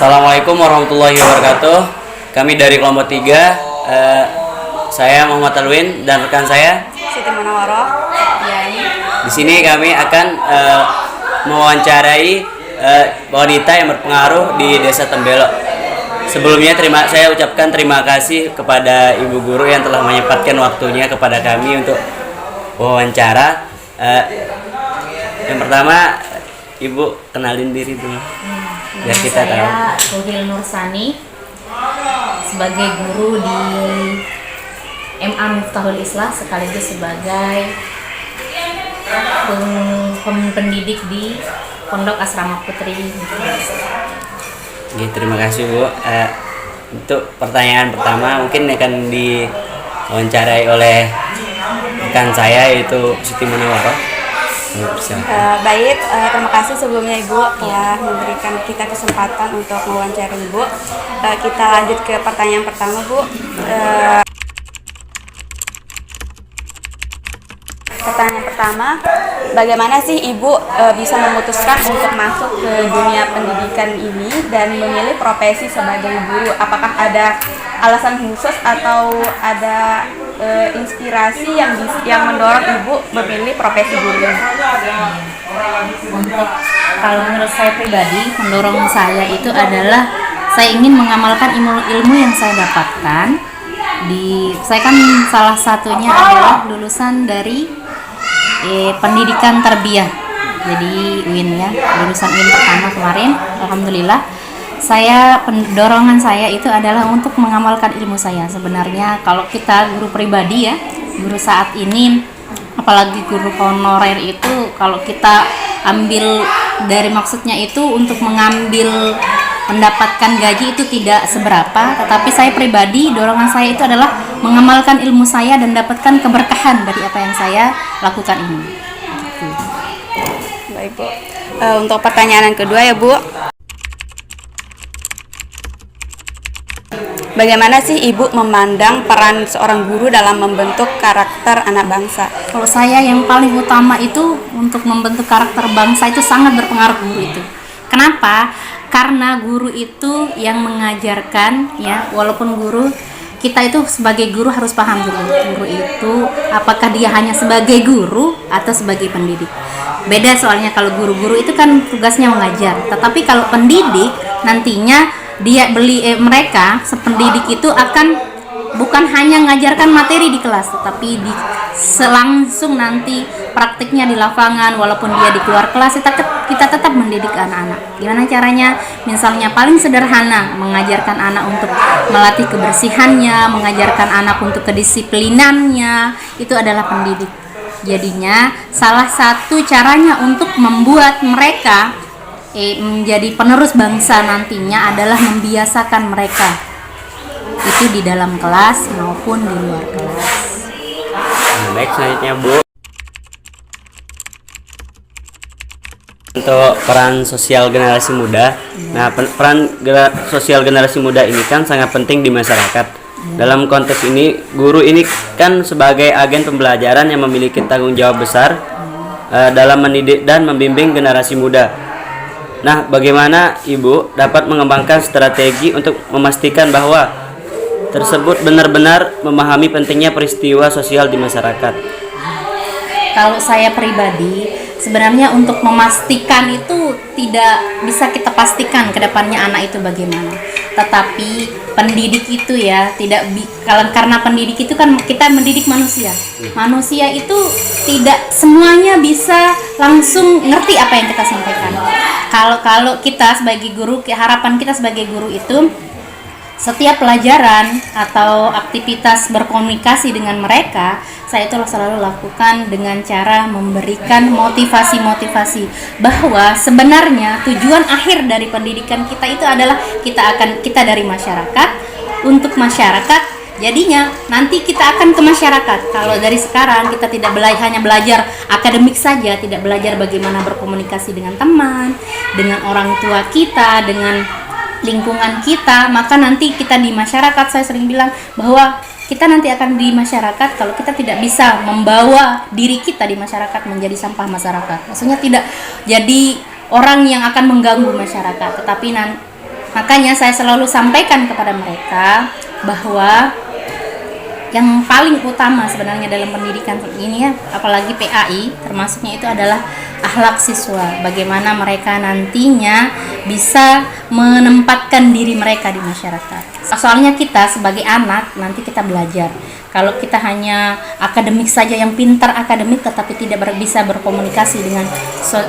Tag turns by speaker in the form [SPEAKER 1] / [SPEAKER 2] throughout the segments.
[SPEAKER 1] Assalamualaikum warahmatullahi wabarakatuh. Kami dari kelompok 3, saya Muhammad Alwin dan rekan saya
[SPEAKER 2] Siti Munawaroh.
[SPEAKER 1] Di sini kami akan mewawancarai wanita yang berpengaruh di Desa Tembelok. Sebelumnya saya ucapkan terima kasih kepada Ibu Guru yang telah menyempatkan waktunya kepada kami untuk wawancara. Yang pertama, Ibu kenalin diri dulu. Biar kita tahu.
[SPEAKER 3] Saya Sohil Nursani sebagai guru di MA Miftahul Islah sekaligus sebagai pendidik di Pondok Asrama Putri.
[SPEAKER 1] Oke, terima kasih Bu. Untuk pertanyaan pertama mungkin akan diwawancarai oleh rekan saya yaitu Siti Munawaroh.
[SPEAKER 2] Baik, terima kasih sebelumnya Ibu telah memberikan kita kesempatan untuk mewawancara Ibu. Kita lanjut ke pertanyaan pertama Bu. Pertanyaan pertama, bagaimana sih Ibu bisa memutuskan untuk masuk ke dunia pendidikan ini dan memilih profesi sebagai guru? Apakah ada alasan khusus atau ada inspirasi yang mendorong Ibu memilih profesi guru?
[SPEAKER 3] Untuk kalau menurut saya pribadi, mendorong saya itu adalah saya ingin mengamalkan ilmu yang saya dapatkan. Saya kan salah satunya adalah lulusan dari pendidikan tarbiyah, jadi UIN ya, lulusan UIN pertama kemarin. Alhamdulillah, dorongan saya itu adalah untuk mengamalkan ilmu saya. Sebenarnya kalau kita guru pribadi ya, guru saat ini, apalagi guru honorer itu, kalau kita ambil dari maksudnya itu untuk mengambil mendapatkan gaji itu tidak seberapa, tetapi saya pribadi dorongan saya itu adalah mengamalkan ilmu saya dan dapatkan keberkahan dari apa yang saya lakukan ini. Gitu.
[SPEAKER 2] Baik Bu. Untuk pertanyaan yang kedua ya Bu. Bagaimana sih Ibu memandang peran seorang guru dalam membentuk karakter anak bangsa?
[SPEAKER 3] Kalau saya yang paling utama itu untuk membentuk karakter bangsa itu sangat berpengaruh guru itu. Kenapa? Karena guru itu yang mengajarkan ya, walaupun guru kita itu sebagai guru harus paham dulu guru itu apakah dia hanya sebagai guru atau sebagai pendidik. Beda soalnya kalau guru-guru itu kan tugasnya mengajar, tetapi kalau pendidik nantinya mereka sependidik itu akan bukan hanya mengajarkan materi di kelas, tetapi langsung nanti praktiknya di lapangan. Walaupun dia di luar kelas, kita tetap mendidik anak-anak. Gimana caranya? Misalnya paling sederhana, mengajarkan anak untuk melatih kebersihannya, mengajarkan anak untuk kedisiplinannya, itu adalah pendidik. Jadinya salah satu caranya untuk membuat mereka menjadi penerus bangsa nantinya adalah membiasakan mereka itu di dalam kelas maupun di luar kelas.
[SPEAKER 1] Baik, selanjutnya Bu. Untuk peran sosial generasi muda. Nah, peran sosial generasi muda ini kan sangat penting di masyarakat. Dalam konteks ini, guru ini kan sebagai agen pembelajaran yang memiliki tanggung jawab besar dalam mendidik dan membimbing generasi muda. Nah, bagaimana Ibu dapat mengembangkan strategi untuk memastikan bahwa tersebut benar-benar memahami pentingnya peristiwa sosial di masyarakat?
[SPEAKER 3] Kalau saya pribadi, sebenarnya untuk memastikan itu tidak bisa kita pastikan ke depannya anak itu bagaimana. Tetapi pendidik itu ya karena pendidik itu kan kita mendidik manusia. Manusia itu tidak semuanya bisa langsung ngerti apa yang kita sampaikan. Kalau kita sebagai guru, harapan kita sebagai guru itu setiap pelajaran atau aktivitas berkomunikasi dengan mereka, saya itu selalu lakukan dengan cara memberikan motivasi bahwa sebenarnya tujuan akhir dari pendidikan kita itu adalah kita dari masyarakat untuk masyarakat. Jadinya nanti kita akan ke masyarakat. Kalau dari sekarang kita tidak hanya belajar akademik saja, tidak belajar bagaimana berkomunikasi dengan teman, dengan orang tua kita, dengan lingkungan kita, maka nanti kita di masyarakat, saya sering bilang bahwa kita nanti akan di masyarakat kalau kita tidak bisa membawa diri kita di masyarakat menjadi sampah masyarakat. Maksudnya tidak jadi orang yang akan mengganggu masyarakat, tetapi Makanya saya selalu sampaikan kepada mereka bahwa yang paling utama sebenarnya dalam pendidikan ini ya, apalagi PAI termasuknya itu adalah akhlak siswa. Bagaimana mereka nantinya bisa menempatkan diri mereka di masyarakat. Soalnya kita sebagai anak nanti kita belajar. Kalau kita hanya akademik saja, yang pintar akademik tetapi tidak bisa berkomunikasi dengan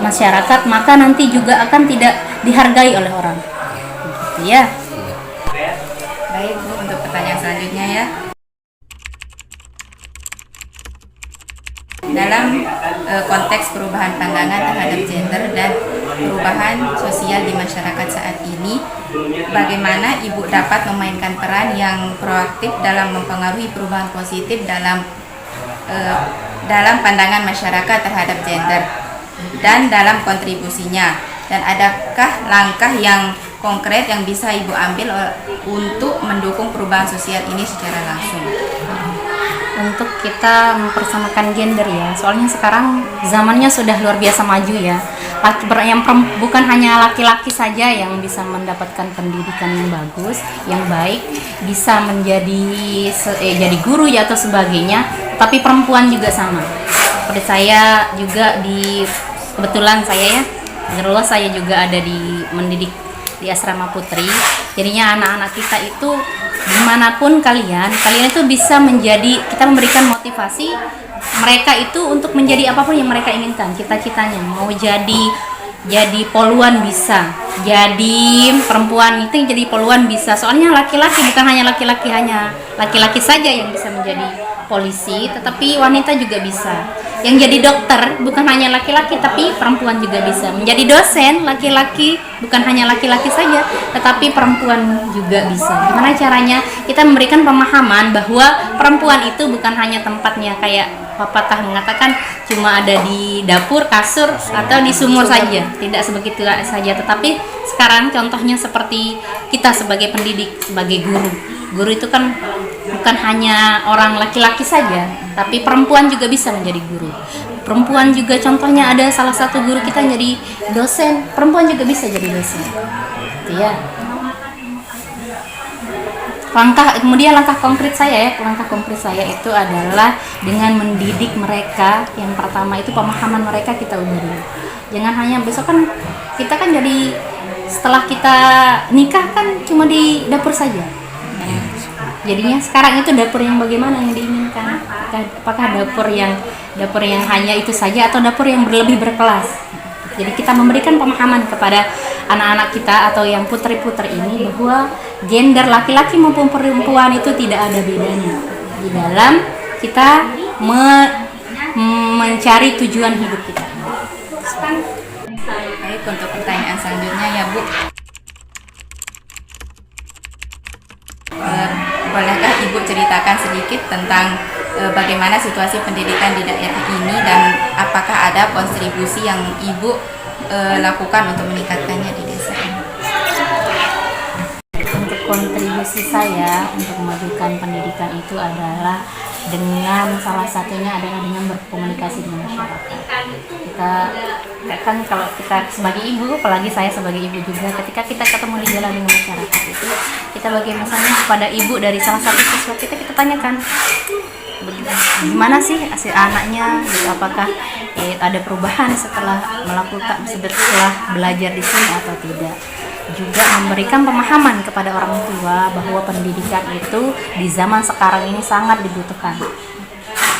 [SPEAKER 3] masyarakat, maka nanti juga akan tidak dihargai oleh orang. Begitu ya.
[SPEAKER 4] Baik Bu, untuk pertanyaan selanjutnya ya. Dalam konteks perubahan pandangan terhadap gender dan perubahan sosial di masyarakat saat ini, bagaimana Ibu dapat memainkan peran yang proaktif dalam mempengaruhi perubahan positif dalam pandangan masyarakat terhadap gender dan dalam kontribusinya, dan adakah langkah yang konkret yang bisa Ibu ambil untuk mendukung perubahan sosial ini secara langsung?
[SPEAKER 3] Untuk kita mempersamakan gender ya, soalnya sekarang zamannya sudah luar biasa maju ya. Bukan hanya laki-laki saja yang bisa mendapatkan pendidikan yang bagus, yang baik, bisa jadi guru ya atau sebagainya, tapi perempuan juga sama. Seperti saya juga kebetulan saya ya, alhamdulillah saya juga ada mendidik di asrama putri. Jadinya anak-anak kita itu dimanapun kalian itu bisa kita memberikan motivasi mereka itu untuk menjadi apapun yang mereka inginkan, cita-citanya. Mau jadi poluan bisa, jadi perempuan itu jadi poluan bisa. Soalnya laki-laki bukan hanya laki-laki saja yang bisa menjadi polisi, tetapi wanita juga bisa. Yang jadi dokter bukan hanya laki-laki, tapi perempuan juga bisa. Menjadi dosen laki-laki bukan hanya laki-laki saja, tetapi perempuan juga bisa. Gimana caranya? Kita memberikan pemahaman bahwa perempuan itu bukan hanya tempatnya kayak pepatah mengatakan cuma ada di dapur, kasur, atau di sumur saja. Tidak sebegitu saja, tetapi sekarang contohnya seperti kita sebagai pendidik, sebagai guru. Guru itu kan bukan hanya orang laki-laki saja, tapi perempuan juga bisa menjadi guru. Perempuan juga contohnya ada salah satu guru kita jadi dosen, perempuan juga bisa jadi dosen. Gitu ya. Kemudian langkah konkret saya itu adalah dengan mendidik mereka. Yang pertama itu pemahaman mereka kita ubah dulu. Jangan hanya besok kan kita kan jadi setelah kita nikah kan cuma di dapur saja. Jadinya sekarang itu dapur yang bagaimana yang diinginkan? Apakah dapur yang hanya itu saja atau dapur yang lebih berkelas? Jadi kita memberikan pemahaman kepada anak-anak kita atau yang putri-putri ini bahwa gender laki-laki maupun perempuan itu tidak ada bedanya di dalam kita mencari tujuan hidup kita.
[SPEAKER 4] Baik, untuk pertanyaan selanjutnya ya Bu. Bolehkah Ibu ceritakan sedikit tentang bagaimana situasi pendidikan di daerah ini dan apakah ada kontribusi yang Ibu lakukan untuk meningkatkannya di desa ini?
[SPEAKER 3] Untuk kontribusi saya untuk memajukan pendidikan itu adalah dengan salah satunya adalah dengan berkomunikasi dengan masyarakat. Kita kan kalau kita sebagai ibu, apalagi saya sebagai ibu juga, ketika kita ketemu di jalan dengan masyarakat itu, kita bagaimana misalnya kepada ibu dari salah satu siswa kita tanyakan gimana sih hasil anaknya, gitu, apakah ada perubahan setelah belajar di sini atau tidak. Juga memberikan pemahaman kepada orang tua bahwa pendidikan itu di zaman sekarang ini sangat dibutuhkan.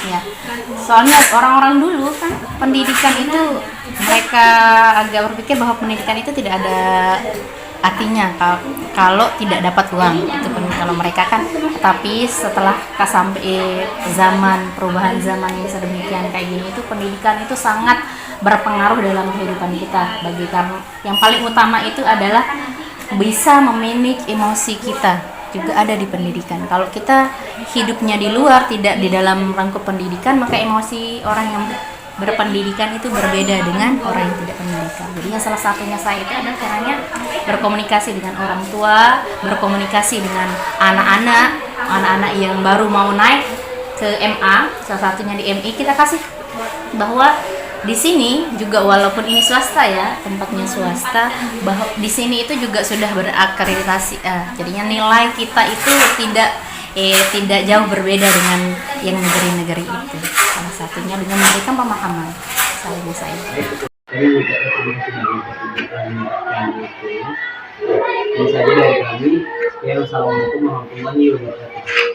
[SPEAKER 3] Ya, soalnya orang-orang dulu kan pendidikan itu mereka agak berpikir bahwa pendidikan itu tidak ada artinya kalau tidak dapat uang. Itu kalau mereka kan, tapi setelah sampai perubahan zaman yang sedemikian kayak gini, itu pendidikan itu sangat berpengaruh dalam kehidupan kita. Bagi kami yang paling utama itu adalah bisa memanage emosi kita, juga ada di pendidikan. Kalau kita hidupnya di luar, tidak di dalam rangkup pendidikan, maka emosi orang yang berpendidikan itu berbeda dengan orang yang tidak pendidikan. Jadi salah satunya saya itu adalah caranya berkomunikasi dengan orang tua, berkomunikasi dengan anak-anak yang baru mau naik ke MA, salah satunya di MI, kita kasih bahwa di sini juga walaupun ini swasta ya, tempatnya swasta, bahwa di sini itu juga sudah berakreditasi. Jadinya nilai kita itu tidak jauh berbeda dengan yang negeri-negeri itu. Salah satunya dengan memberikan pemahaman saya.
[SPEAKER 1] Jadi juga rekomendasi dari pertunjukan kami itu, bisa saja dari kami yang Assalamualaikum warahmatullahi wabarakatuh.